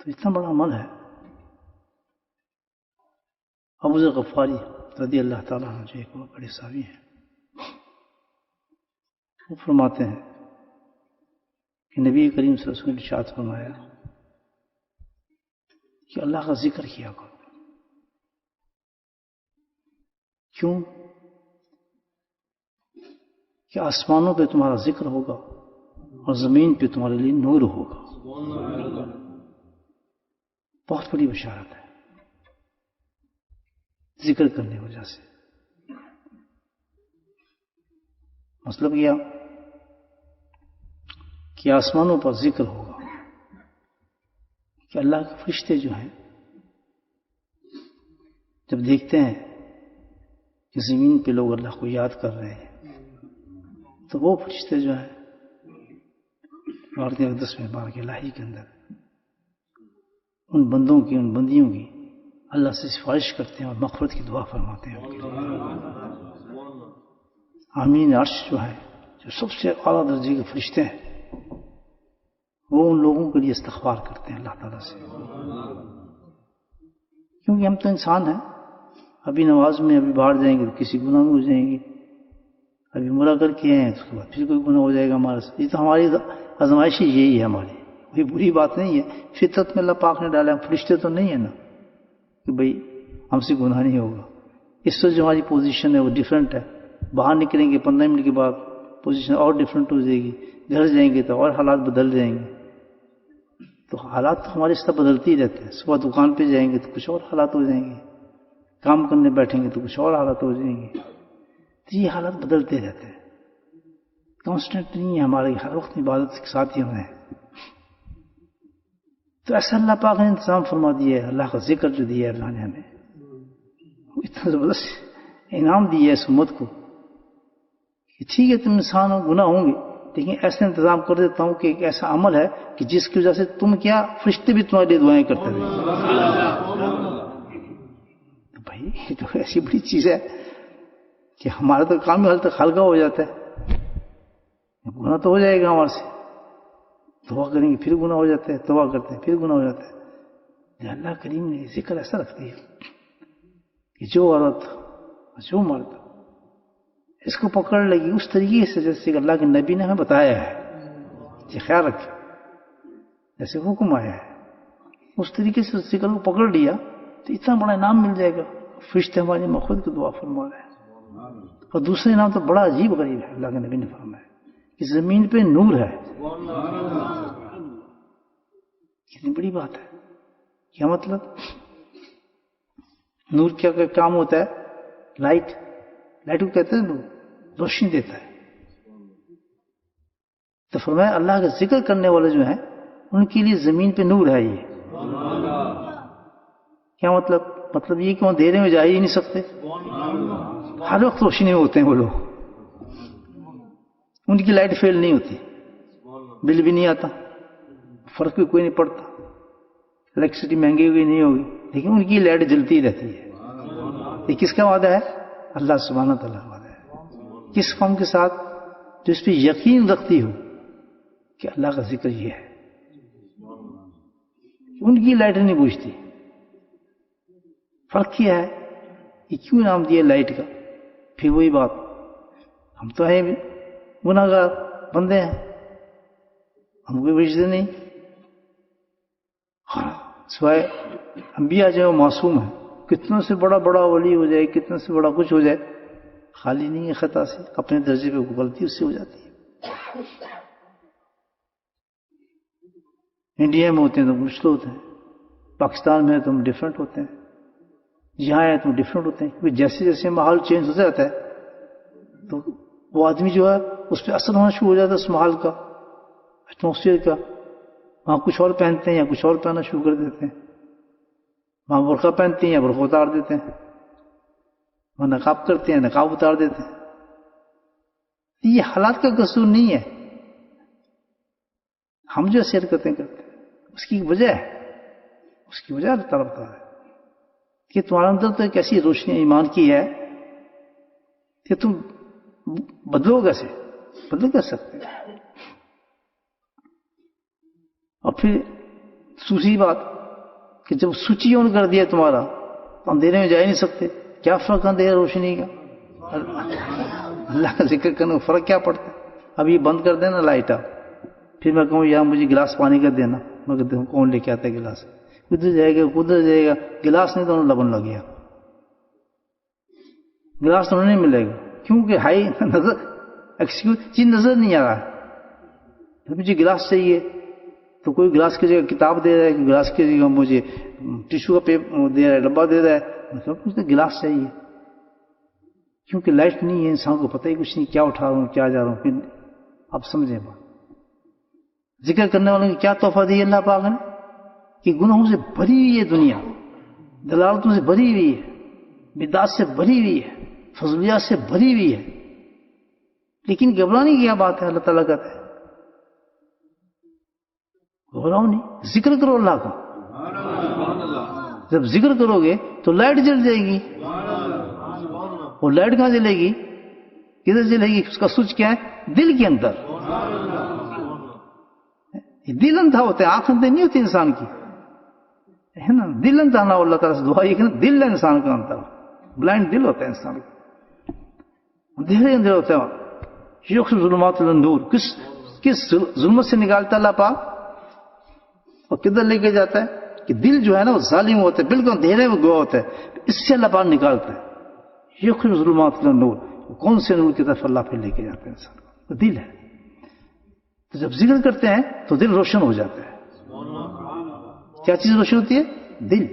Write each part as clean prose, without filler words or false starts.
تو اتنا بڑا عمل ہے. ابو ذر غفاری رضی اللہ تعالیٰ عنہ جو ایک بڑے صحابی ہیں، وہ فرماتے ہیں کہ نبی کریم صلی اللہ علیہ وسلم نے ارشاد فرمایا کہ اللہ کا ذکر کیا کرو. کیوں؟ کہ آسمانوں پہ تمہارا ذکر ہوگا اور زمین پہ تمہارے لیے نور ہوگا. بہت بڑی بشارت ہے ذکر کرنے کی وجہ سے. مطلب کیا کہ آسمانوں پر ذکر ہوگا کہ اللہ کے فرشتے جو ہیں جب دیکھتے ہیں کہ زمین پہ لوگ اللہ کو یاد کر رہے ہیں تو وہ فرشتے جو ہیں بارہ 10 میں بار کے الہی کے اندر ان بندوں کی ان بندیوں کی اللہ سے سفارش کرتے ہیں اور مغفرت کی دعا فرماتے ہیں. آمین عرش جو ہے جو سب سے اعلیٰ درجے کے فرشتے ہیں وہ ان لوگوں کے لیے استغفار کرتے ہیں اللہ تعالیٰ سے. کیونکہ ہم تو انسان ہیں، ابھی نماز میں ابھی باہر جائیں گے تو کسی گناہ میں ہو جائیں گے، ابھی عمرہ کر کے آئے ہیں تو اس کے بعد پھر کوئی گناہ ہو جائے گا ہمارے سے. یہ تو ہماری آزمائش یہی ہے ہماری، کوئی بری بات نہیں ہے. فطرت میں اللہ پاک نے ڈالا، فرشتے تو نہیں ہے نا کہ بھئی ہم سے گناہ نہیں ہوگا. اس وقت جو ہماری پوزیشن ہے وہ ڈیفرنٹ ہے. باہر نکلیں گے 15 منٹ کے بعد پوزیشن اور ڈیفرنٹ ہو جائے گی، گھر جائیں گے تو اور حالات بدل جائیں گے. تو حالات تو ہمارے اس طرح بدلتے ہی رہتے ہیں. صبح دکان پہ جائیں گے تو کچھ اور حالات ہو جائیں گے، کام کرنے بیٹھیں گے تو کچھ اور حالات ہو جائیں گے. تو یہ حالات بدلتے رہتے ہیں، کانسٹنٹ نہیں ہے ہمارے ہر وقت عبادت کے ساتھ ہی ہمیں. تو ایسا اللہ پاک نے انتظام فرما دیا ہے. اللہ کا ذکر جو دیا ہے اللہ نے ہمیں، اتنا زبردست انعام دیا ہے اس امت کو کہ ٹھیک ہے تم انسان ہو، گناہ ہوں گے، لیکن ایسا انتظام کر دیتا ہوں کہ ایک ایسا عمل ہے کہ جس کی وجہ سے تم کیا فرشتے بھی تمہارے لیے دعائیں کرتے رہے. تو بھائی یہ تو ایسی بڑی چیز ہے کہ ہمارا تو کام حال تک ہلکا ہو جاتا ہے. گناہ تو ہو جائے گا ہمارے سے، دعا کریں گے پھر گناہ ہو جاتا ہے، توبہ کرتے ہیں پھر گناہ ہو جاتا ہے. اللہ کریم نے ذکر ایسا رکھتی ہے کہ جو عورت جو مرد اس کو پکڑ لگی اس طریقے سے جیسے کہ اللہ کے نبی نے ہمیں بتایا ہے کہ خیال رکھے، جیسے حکم آیا ہے اس طریقے سے ذکر کو پکڑ لیا تو اتنا بڑا انعام مل جائے گا. فرشتے ہماری مغفرت کی دعا فرما رہے ہیں. اور دوسرا انعام تو بڑا عجیب غریب ہے. اللہ کے نبی نے فرمایا کہ زمین پہ نور ہے. کتنی بڑی بات ہے. کیا مطلب؟ نور کیا کام ہوتا ہے؟ لائٹ کو کہتے ہیں نور، روشنی دیتا ہے. تو فرمایا اللہ کا ذکر کرنے والے جو ہیں ان کے لیے زمین پہ نور ہے. یہ کیا مطلب؟ مطلب یہ کہ وہ اندھیرے میں جا ہی نہیں سکتے، ہر وقت روشنی میں ہوتے ہیں وہ لوگ. ان کی لائٹ فیل نہیں ہوتی، بل بھی نہیں آتا، فرق بھی کوئی نہیں پڑتا، الیکٹریسٹی مہنگی ہوئی نہیں ہوگی، لیکن ان کی لائٹ جلتی رہتی ہے. یہ کس کا وعدہ ہے؟ اللہ سبحانہ تعالیٰ کا وعدہ ہے. کس قوم کے ساتھ؟ جو اس پہ یقین رکھتی ہو کہ اللہ کا ذکر یہ ہے. ان کی لائٹ نہیں بوجھتی. فرق کیا ہے؟ یہ کیوں نام دیا لائٹ کا؟ پھر وہی بات، ہم تو ہیں گناہ گار بندے ہیں، ہم کوئی بوجھتے نہیں. سوائے انبیاء جو معصوم ہیں، کتنا سے بڑا ولی ہو جائے، کتنا سے بڑا کچھ ہو جائے، خالی نہیں ہے خطا سے، اپنے درجے پہ غلطی اس سے ہو جاتی ہے. انڈیا میں ہوتے ہیں تو مشکل ہوتے ہیں، پاکستان میں تو ہم ڈفرینٹ ہوتے ہیں، یہاں ہے تو ڈفرینٹ ہوتے ہیں. کیونکہ جیسے جیسے ماحول چینج ہوتا جاتا ہے تو وہ آدمی جو ہے اس پہ اثر ہونا شروع ہو جاتا ہے، اس ماحول کا، ایٹماسفیئر کا. وہاں کچھ اور پہنتے ہیں یا کچھ اور پہننا شروع کر دیتے ہیں، وہاں برقع پہنتے ہیں یا برقع اتار دیتے ہیں، وہاں نقاب کرتے ہیں نقاب اتار دیتے ہیں. یہ حالات کا قصور نہیں ہے، ہم جو حرکتیں کرتے ہیں اس کی وجہ ہے، اس کی وجہ اللہ تعالیٰ بتا رہا ہے کہ تمہارے اندر تو ایک ایسی روشنی ایمان کی ہے کہ تم بدلو کیسے؟ بدل کر سکتے. اور پھر دوسری بات کہ جب سوچی آن کر دیا تمہارا تو اندھیرے میں جا ہی نہیں سکتے. کیا فرق اندھیرا روشنی کا؟ اللہ کا ذکر کرنے کا فرق کیا پڑتا ہے؟ اب یہ بند کر دینا لائٹ آپ, پھر میں کہوں یار مجھے گلاس پانی کا دینا, میں کہتا ہوں کون لے کے آتا ہے گلاس؟ کدھر جائے گا, گلاس نہیں تو لبن لگ گیا, گلاس تو نہیں ملے گا, کیونکہ ہائی نظر چیز نظر نہیں آ رہا ہے. مجھے گلاس چاہیے تو کوئی گلاس کی جگہ کتاب دے رہا ہے, کوئی گلاس کی جگہ مجھے ٹیشو کا پیپر دے رہا ہے, ڈبہ دے رہا ہے, مطلب مجھے گلاس چاہیے. کیونکہ لائٹ نہیں ہے, انسان کو پتہ ہی کچھ نہیں کیا اٹھا رہا ہوں کیا جا رہا ہوں. پھر آپ سمجھیں بات. ذکر کرنے والوں کو کیا تحفہ دی اللہ پاک نے کہ گناہوں سے بھری ہوئی ہے دنیا, دلالتوں سے بھری ہوئی ہے, بدعات سے بھری ہوئی ہے, فضولیات سے بھری ہوئی ہے, لیکن گھبرانے کی کیا بات ہے؟ اللہ تعالیٰ کہتا ہے گھبراؤ نہیں, ذکر کرو اللہ کا. جب ذکر کرو گے تو لائٹ جل جائے گی, اور لائٹ کہاں جلے گی؟ کدھر جلے گی؟ اس کا سوئچ کیا ہے؟ دل کے اندر. دل اندھا ہوتا ہے, آنکھ اندھی نہیں ہوتی انسان کی, ہے نا. دل اندھا نہ ہو, اللہ تعالیٰ سے دعا یہ کہ دل ہے انسان کا اندھا, بلائنڈ دل ہوتا ہے انسان کا, اندھیرے اندھیرے ہوتا ہے. یخرج ظلمات النور, کس ظلمت سے نکالتا اللہ پاک اور کدھر لے کے جاتا ہے؟ کہ دل جو ہے نا وہ ظالم ہوتا ہے, بالکل اندھیرے میں گوا ہوتا ہے, اس سے اللہ پاک نکالتا ہے. یخرج ظلمات النور, کون سے نور کی طرف اللہ پھر لے کے جاتا ہے انسان کو؟ دل ہے. تو جب ذکر کرتے ہیں تو دل روشن ہو جاتا ہے. کیا چیز روشن ہوتی ہے؟ دل.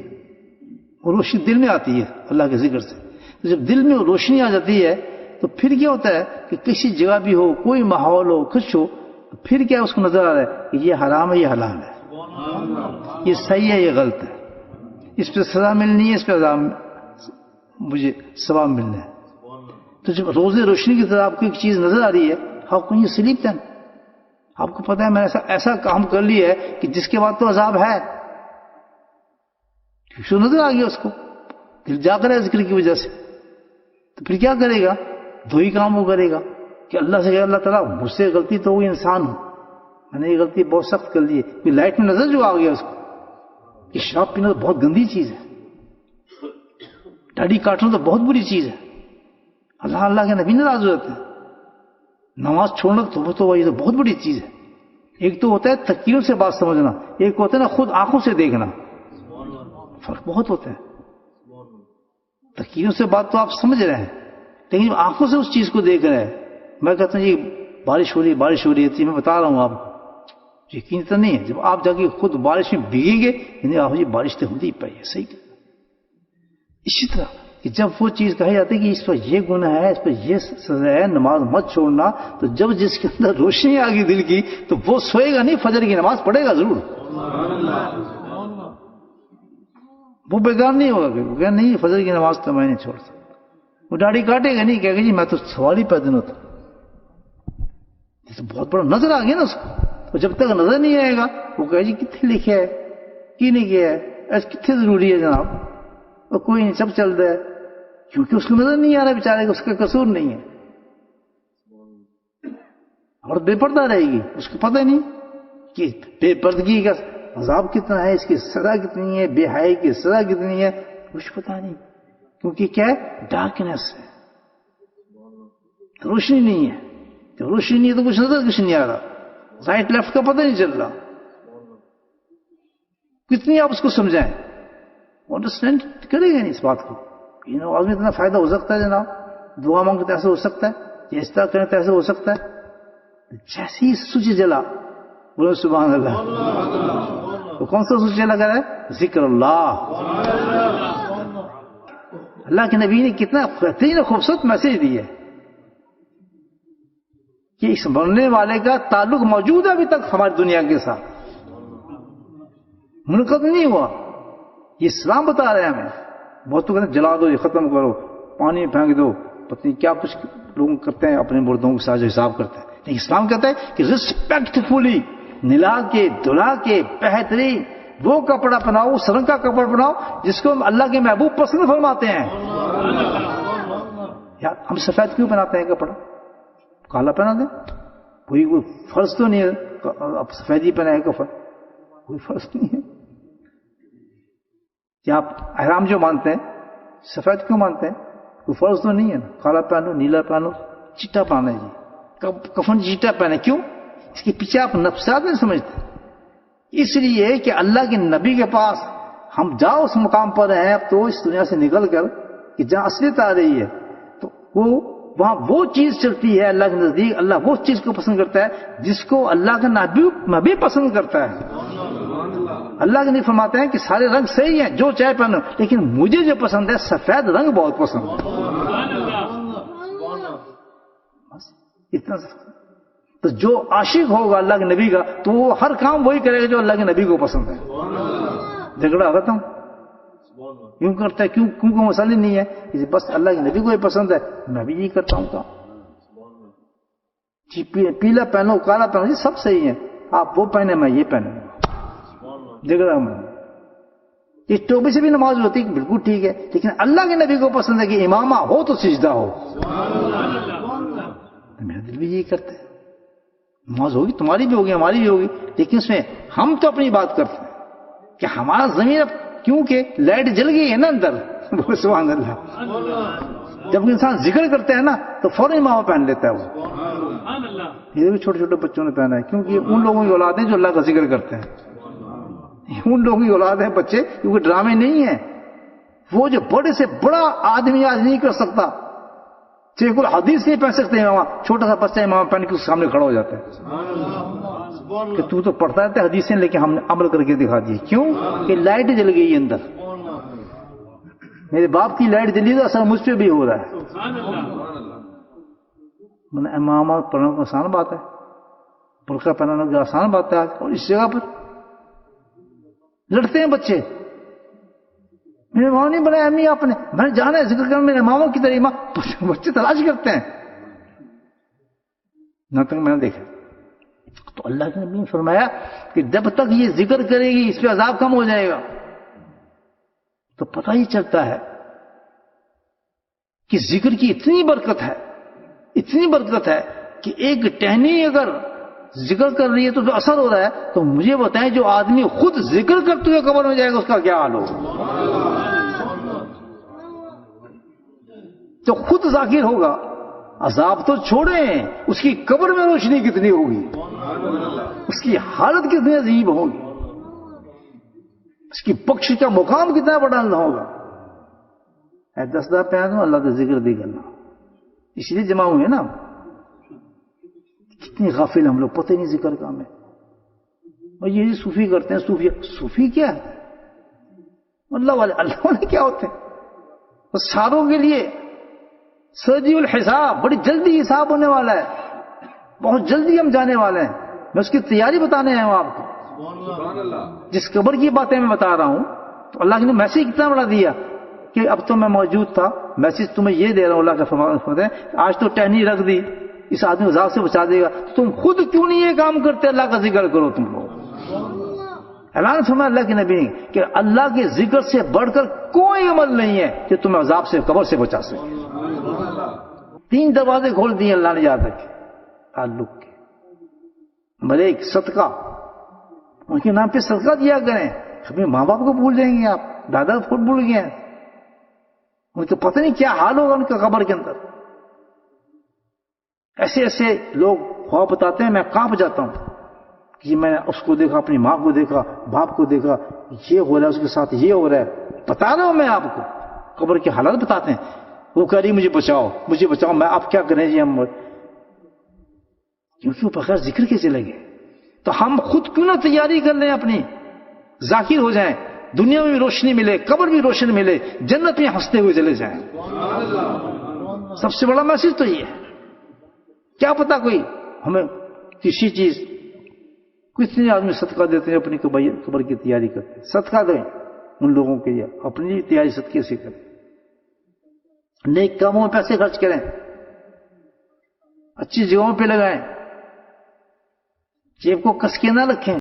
وہ روشنی دل میں آتی ہے اللہ کے ذکر سے. تو جب دل میں روشنی آ جاتی ہے تو پھر کیا ہوتا ہے کہ کسی جگہ بھی ہو, کوئی ماحول ہو, کچھ ہو, تو پھر کیا اس کو نظر آ رہا ہے کہ یہ حرام ہے, یہ حلال ہے, یہ صحیح ہے, یہ غلط ہے, اس پہ سزا ملنی ہے, اس پہ مجھے ثواب ملنا ہے. تو جب روز روشنی کی طرح آپ کو ایک چیز نظر آ رہی ہے, آپ کو یہ سلیپ تھا, آپ کو پتا ہے میں نے ایسا کام کر لیا ہے کہ جس کے بعد تو عذاب ہے, کیوں نظر آ گیا اس کو, دل جا کر ہے ذکر کی وجہ سے. تو پھر کیا کرے گا؟ دو ہی کام وہ کرے گا کہ اللہ سے کہ اللہ تعالیٰ مجھ سے غلطی تو ہوئی, انسان ہوں, میں نے یہ غلطی بہت سخت کر لی ہے. لائٹ میں نظر جو آ گیا اس کو کہ شراب پینا تو بہت گندی چیز ہے, داڑھی کاٹنا تو بہت بری چیز ہے, اللہ کے نبی ناراض ہو جاتے ہیں. نماز چھوڑنا تو یہ تو بہت بڑی چیز ہے. ایک تو ہوتا ہے تکیوں سے بات سمجھنا, ایک ہوتا ہے نا خود آنکھوں سے دیکھنا, فرق بہت ہوتا ہے. تکیوں سے بات تو آپ سمجھ رہے ہیں, لیکن آنکھوں سے اس چیز کو دیکھ رہے ہیں. میں کہتا ہوں یہ بارش ہو رہی ہے, میں بتا رہا ہوں آپ کو, یقین تو نہیں ہے. جب آپ جا کے خود بارش میں بھیگیں گے, یعنی آپ یہ بارش تو ہوتی پائی ہے, صحیح. اسی طرح کہ جب وہ چیز کہی جاتی ہے کہ اس پر یہ گناہ ہے, اس پر یہ سزا ہے, نماز مت چھوڑنا, تو جب جس کے اندر روشنی آ گئی دل کی تو وہ سوئے گا نہیں, فجر کی نماز پڑھے گا ضرور, وہ بیکار نہیں ہوگا. کہ نہیں فجر کی نماز تو میں نہیں چھوڑ سکتا. وہ داڑھی کاٹے گا نہیں, کہے گا جی میں تو سوال ہی پیدا نہ تھا. تو بہت بڑا نظر آ گیا نا اس کو, اور جب تک نظر نہیں آئے گا وہ کہے جی کتنے لکھے ہے, کی نہیں کیا ہے, ایسا کتنے ضروری ہے جناب, اور کوئی نہیں, سب چل رہا ہے, کیونکہ اس کو نظر نہیں آ رہا بیچارے کو, اس کا قصور نہیں ہے. اور بے پردہ رہے گی, اس کو پتہ نہیں کہ بے پردگی کا عذاب کتنا ہے, اس کی سزا کتنی ہے, بے حیائی کی سزا کتنی ہے, کچھ پتہ نہیں. کیونکہ کیا ہے؟ ڈارکنیس ہے, روشنی نہیں ہے. جب روشنی نہیں ہے تو کچھ نظر کچھ نہیں آ رہا, رائٹ لیفٹ کا پتہ نہیں چل رہا. کتنی آپ اس کو سمجھائیں, انڈرسٹینڈ کرے گا نہیں اس بات کو. نماز میں اتنا فائدہ ہو سکتا ہے جناب, دعا مانگتے ایسے ہو سکتا ہے, یا اس طرح کریں تو ایسے ہو سکتا ہے. جیسے ہی سوچ جلا, بولو سبحان اللہ. وہ کون سا سوچ جلا کر ہے؟ ذکر اللہ. اللہ کے نبی نے کتنا بہترین خوبصورت میسج دی ہے کہ اس مرنے والے کا تعلق موجود ہے ابھی تک ہماری دنیا کے ساتھ, منقطع نہیں ہوا. یہ اسلام بتا رہے ہیں ہمیں. بہت تو کہتے ہیں جلا دو, یہ ختم کرو, پانی میں پھینک دو, پتہ نہیں کیا کچھ لوگ کرتے ہیں اپنے مردوں کے ساتھ جو حساب کرتے ہیں. لیکن اسلام کہتا ہے کہ ریسپیکٹفلی, نلا کے دھلا کے بہترین وہ کپڑا پہناؤ, اس رنگ کا کپڑا پہناؤ جس کو اللہ کے محبوب پسند فرماتے ہیں. یار ہم سفید کیوں پہناتے ہیں کپڑا, کالا پہنا دیں, کوئی فرض تو نہیں ہے اب سفید ہی پہنا ہے کفن, کوئی فرض نہیں ہے. کہ آپ احرام جو مانتے ہیں سفید کیوں مانتے ہیں؟ کوئی فرض تو نہیں ہے نا، کالا پہنو، نیلا پہنو، چٹا پہنا ہے جی، کفن چٹا پہنے، کیوں؟ اس کے پیچھے آپ نفسیات نہیں سمجھتے، اس لیے کہ اللہ کے نبی کے پاس ہم جاؤ اس مقام پر ہیں اب تو اس دنیا سے نکل کر کہ جہاں اصلیت آ رہی ہے، تو وہاں وہ چیز چلتی ہے اللہ کے نزدیک، اللہ وہ چیز کو پسند کرتا ہے جس کو اللہ کا نبی پسند کرتا ہے۔ اللہ کے نبی فرماتے ہیں کہ سارے رنگ صحیح ہیں، جو چاہے پہنو، لیکن مجھے جو پسند ہے سفید رنگ بہت پسند ہے، اتنا۔ تو جو عاشق ہوگا اللہ کے نبی کا تو وہ ہر کام وہی کرے گا جو اللہ کے نبی کو پسند ہے۔ جھگڑا ختم، کیوں کرتا ہے؟ کیوں کوئی مسئلہ نہیں ہے، کہ بس اللہ کے نبی کو ہی پسند ہے، میں بھی یہی کرتا ہوں کام۔ جی پیلا پہنو، کالا پہنو، یہ سب صحیح ہے، آپ وہ پہنے میں یہ پہنوں گا، جھگڑا میں۔ اس ٹوپی سے بھی نماز ہوتی ہے، بالکل ٹھیک ہے، لیکن اللہ کے نبی کو پسند ہے کہ امامہ ہو تو سجدہ ہو۔ میرا دل بھی یہی کرتا ہے، نماز ہوگی تمہاری بھی ہوگی ہماری بھی ہوگی، لیکن اس میں ہم تو اپنی بات کرتے ہیں کہ ہمارا ضمیر، اب کیونکہ لائٹ جل گئی ہے نا اندر، سبحان اللہ، جب انسان ذکر کرتے ہیں نا تو فوراً امامہ پہن لیتا ہے وہ۔ یہ بھی چھوٹے چھوٹے بچوں نے پہنا ہے، کیونکہ ان لوگوں کی اولاد ہیں جو اللہ کا ذکر کرتے ہیں، ان لوگوں کی اولاد ہیں بچے، کیونکہ ڈرامے نہیں ہیں، وہ جو بڑے سے بڑا آدمی آج نہیں کر سکتا، شیخ الحدیث نہیں پہن سکتے امامہ، چھوٹا سا بچہ امامہ پہن کے اس کے سامنے کھڑا ہو جاتا ہے کہ تو پڑھتا رہتا ہے حدیثیں، لیکن ہم نے عمل کر کے دکھا دی، کیوں کہ لائٹ جل گئی اندر، میرے باپ کی لائٹ جلی تو اثر مجھ پہ بھی ہو رہا ہے۔ امامہ پڑھنا کو آسان بات ہے، برقع پہنانا کو آسان بات ہے آج، اور اس جگہ پر لڑتے ہیں بچے، میرے ماں نہیں بنایا امی آپ نے، میں نے جانا ہے ذکر کرنا میرے ماموں کی طرح، بچے تلاش کرتے ہیں، نہ تک میں نے دیکھا۔ تو اللہ کے نبی نے فرمایا کہ جب تک یہ ذکر کرے گی اس پہ عذاب کم ہو جائے گا۔ تو پتہ ہی چلتا ہے کہ ذکر کی اتنی برکت ہے، اتنی برکت ہے کہ ایک ٹہنی اگر ذکر کر رہی ہے تو جو اثر ہو رہا ہے، تو مجھے بتائیں جو آدمی خود ذکر کرتے ہوئے قبر میں جائے گا اس کا کیا حال ہوگا؟ تو خود ذاکر ہوگا، عذاب تو چھوڑیں، اس کی قبر میں روشنی کتنی ہوگی، اس کی حالت کتنی عجیب ہوگی، اس کی بخش کا مقام کتنا بڑا ہوگا۔ اے دسدہ پہنو اللہ کا ذکر دی کرنا، اس لیے جمع ہوئے نا، کتنی غافل ہم لوگ، پتہ نہیں ذکر کا ہمیں، اور یہ صوفی کرتے ہیں، صوفی کیا ہے؟ اللہ والے کیا ہوتے ہیں؟ ساروں کے لیے سرجی الحساب، بڑی جلدی حساب ہونے والا ہے، بہت جلدی ہم جانے والے ہیں، میں اس کی تیاری بتانے آیا ہوں آپ کو۔ جس قبر کی باتیں میں بتا رہا ہوں تو اللہ نے میسج کتنا بڑا دیا کہ اب تو میں موجود تھا، میسج تمہیں یہ دے رہا ہوں، اللہ کا فرمان ہے آج تو ٹہنی رکھ دی، اس آدمی عذاب سے بچا دے گا، تم خود کیوں نہیں یہ کام کرتے؟ اللہ کا ذکر کرو تم لوگ۔ اعلان فرمایا اللہ کے نبی نے کہ اللہ کے ذکر سے بڑھ کر کوئی عمل نہیں ہے کہ تمہیں عذاب سے، قبر سے بچا سکے۔ 3 دروازے کھول دیے اللہ نے یاد رکھے تعلق کے۔ نمبر 1 صدقہ، ان کے نام پہ صدقہ دیا کریں، کبھی ماں باپ کو بھول جائیں گے آپ، دادا خود بھول گئے ہیں، ان کو پتہ نہیں کیا حال ہوگا ان کا قبر کے اندر۔ ایسے ایسے لوگ خواب بتاتے ہیں، میں کانپ جاتا ہوں کہ میں نے اس کو دیکھا، اپنی ماں کو دیکھا، باپ کو دیکھا، یہ ہو رہا ہے اس کے ساتھ، یہ ہو رہا ہے، بتا رہا ہوں میں آپ کو، قبر کے حالات بتاتے ہیں، وہ کہہ رہی مجھے بچاؤ مجھے بچاؤ، میں آپ کیا کریں جی، ہم کیونکہ بغیر ذکر کے چلے گئے۔ تو ہم خود کیوں نہ تیاری کر لیں اپنی، ذاکر ہو جائیں، دنیا میں بھی روشنی ملے، قبر بھی روشن ملے، جنت میں ہنستے ہوئے چلے جائیں۔ سب سے بڑا میسج تو یہ ہے۔ کیا پتا کوئی ہمیں کسی چیز، کتنے آدمی صدقہ دیتے ہیں اپنی قبر کی تیاری کرتے ہیں، صدقہ دیں ان لوگوں کے لیے، اپنی تیاری صدقے سے کریں، نیک کاموں میں پیسے خرچ کریں، اچھی جگہوں پہ لگائیں، جیب کو کس کے نہ رکھیں۔